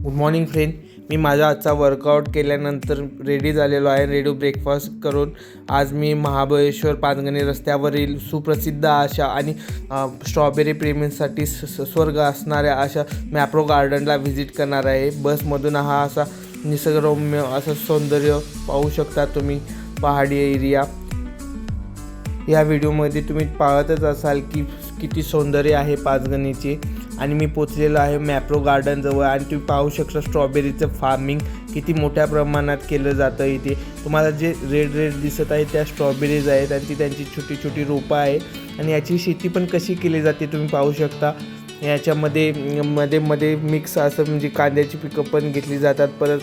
Good morning friend. मी माझा आजचा workout केल्यानंतर रेडी झालेलो आहे. रेडी ब्रेकफास्ट करून आज मी महाबळेश्वर पाचगणी रस्त्यावरील सुप्रसिद्ध अशा आणि स्ट्रॉबेरी प्रेमींसाठी स्वर्ग असणाऱ्या अशा मॅप्रो गार्डनला व्हिजिट करणार आहे. बसमधून हा असा निसर्गरम्य असं सौंदर्य पाहू शकता तुम्ही. पहाडी एरिया या व्हिडिओमध्ये तुम्ही पाहतच असाल की किती सौंदर्य आहे पाचगणीचे. आणि मी पोचलेलो आहे मॅप्रो गार्डनजवळ आणि तुम्ही पाहू शकता स्ट्रॉबेरीचं फार्मिंग किती मोठ्या प्रमाणात केलं जातं इथे. तुम्हाला जे रेड दिसत आहे त्या स्ट्रॉबेरीज आहेत आणि ती त्यांची छोटी छोटी रोपं आहे आणि याची शेती पण कशी केली जाते तुम्ही पाहू शकता. याच्यामध्ये मध्ये मिक्स असं म्हणजे कांद्याची पिकं पण घेतली जातात. परत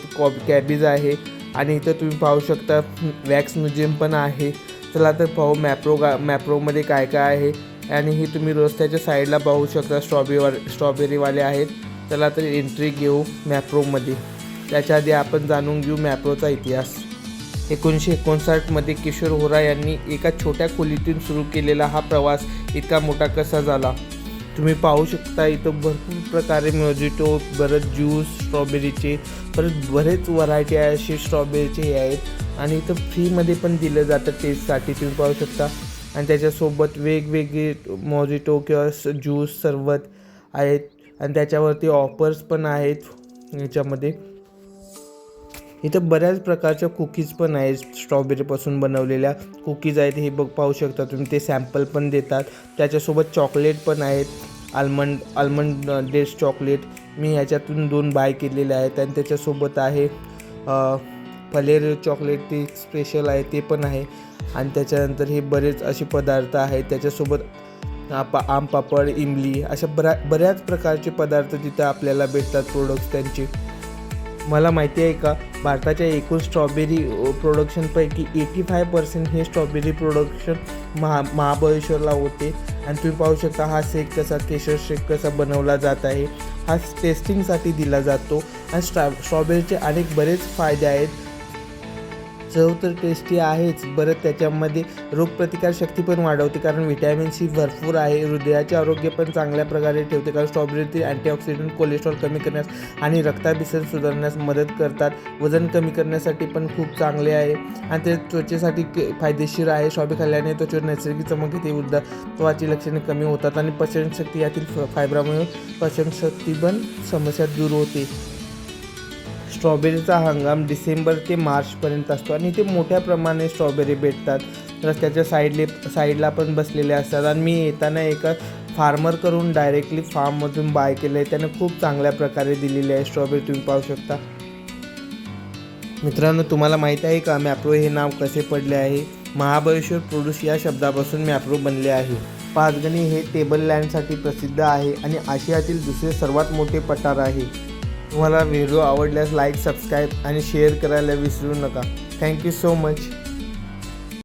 कॅबेज आहे आणि इथं तुम्ही पाहू शकता वॅक्स म्युझियम पण आहे. चला तर पाहू मॅप्रोमध्ये काय काय आहे. आणि ही तुम्ही रस्त्याच्या साईडला पाहू शकता स्ट्रॉबेरीवाले आहेत. चला तर एंट्री घेऊ मॅप्रोमध्ये. त्याच्या आधी आपण जाणून घेऊ मॅप्रोचा इतिहास. 1959मध्ये किशोर होरा यांनी एका छोट्या खोलीतून सुरू केलेला हा प्रवास इतका मोठा कसा झाला तुम्ही पाहू शकता. इथं भरपूर प्रकारे मोजिटो, बरेच ज्यूस स्ट्रॉबेरीचे, परत बरेच व्हरायटी आहे असे स्ट्रॉबेरीचे हे आहेत. आणि इथं फ्रीमध्ये पण दिलं जातं टेस्टसाठी तुम्ही पाहू शकता. आणि त्याच्यासोबत वेगवेगळे मोजिटो किंवा ज्यूस सरबत आहेत आणि त्याच्यावरती ऑफर्स पण आहेत याच्यामध्ये. इथं बऱ्याच प्रकारच्या कुकीज पण आहेत. स्ट्रॉबेरीपासून बनवलेल्या कुकीज आहेत हे पाहू शकता तुम्ही. ते सॅम्पल पण देतात. त्याच्यासोबत चॉकलेट पण आहेत. आल्मंड डेट्स चॉकलेट मी ह्याच्यातून 2 बाय केलेले आहेत. आणि त्याच्यासोबत आहे फलेर चॉकलेट, ते स्पेशल आहे ते पण आहे. आणि त्याच्यानंतर हे बरेच असे पदार्थ आहेत. त्याच्यासोबत आम पापड, इमली अशा बऱ्याच प्रकारचे पदार्थ तिथं आपल्याला भेटतात प्रोडक्ट्स त्यांचे. मला माहिती आहे का भारताच्या एकूण स्ट्रॉबेरी प्रोडक्शनपैकी 85% हे स्ट्रॉबेरी प्रोडक्शन महाबळेश्वरला होते. आणि तुम्ही पाहू शकता हा शेक कसा, केशर शेक कसा बनवला जात आहे. हा टेस्टिंगसाठी दिला जातो. आणि स्ट्रॉबेरीचे अनेक बरेच फायदे आहेत. चव तर टेस्टी आहेच, बरं त्याच्यामध्ये रोगप्रतिकारशक्ती पण वाढवते कारण व्हिटॅमिन सी भरपूर आहे. हृदयाचे आरोग्य पण चांगल्या प्रकारे ठेवते कारण स्ट्रॉबेरीतील अँटीऑक्सिडंट कोलेस्ट्रॉल कमी करण्यास आणि रक्ताभिसरण सुधारण्यास मदत करतात. वजन कमी करण्यासाठी पण खूप चांगले आहे. आणि ते त्वचेसाठी फायदेशीर आहे. स्ट्रॉबेरी खाल्ल्याने त्वचेवर नैसर्गिक चमक येते, वृद्धत्वाची लक्षणे कमी होतात आणि पचनशक्ती यातील फायबरमुळे पचनशक्ती पण समस्या दूर होते. स्ट्रॉबेरीचा हंगाम डिसेंबर ते मार्चपर्यंत असतो आणि इथे मोठ्या प्रमाणे स्ट्रॉबेरी भेटतात. रस्त्याच्या साईडला पण बसलेले असतात. आणि मी येताना एका फार्मर करून डायरेक्टली फार्ममधून बाय केलं आहे. त्यानं खूप चांगल्या प्रकारे दिलेली आहे स्ट्रॉबेरी तुम्ही पाहू शकता. मित्रांनो, तुम्हाला माहीत आहे का मॅप्रो हे नाव कसे पडले आहे? महाबळेश्वर प्रोड्यूस या शब्दापासून मॅप्रो बनले आहे. पाचगणी हे टेबल लँडसाठी प्रसिद्ध आहे आणि आशियातील दुसरे सर्वात मोठे पठार आहे. तुम्हाला व्हिडिओ आवडल्यास लाईक, सबस्क्राईब आणि शेअर करायला विसरू नका. Thank you so much.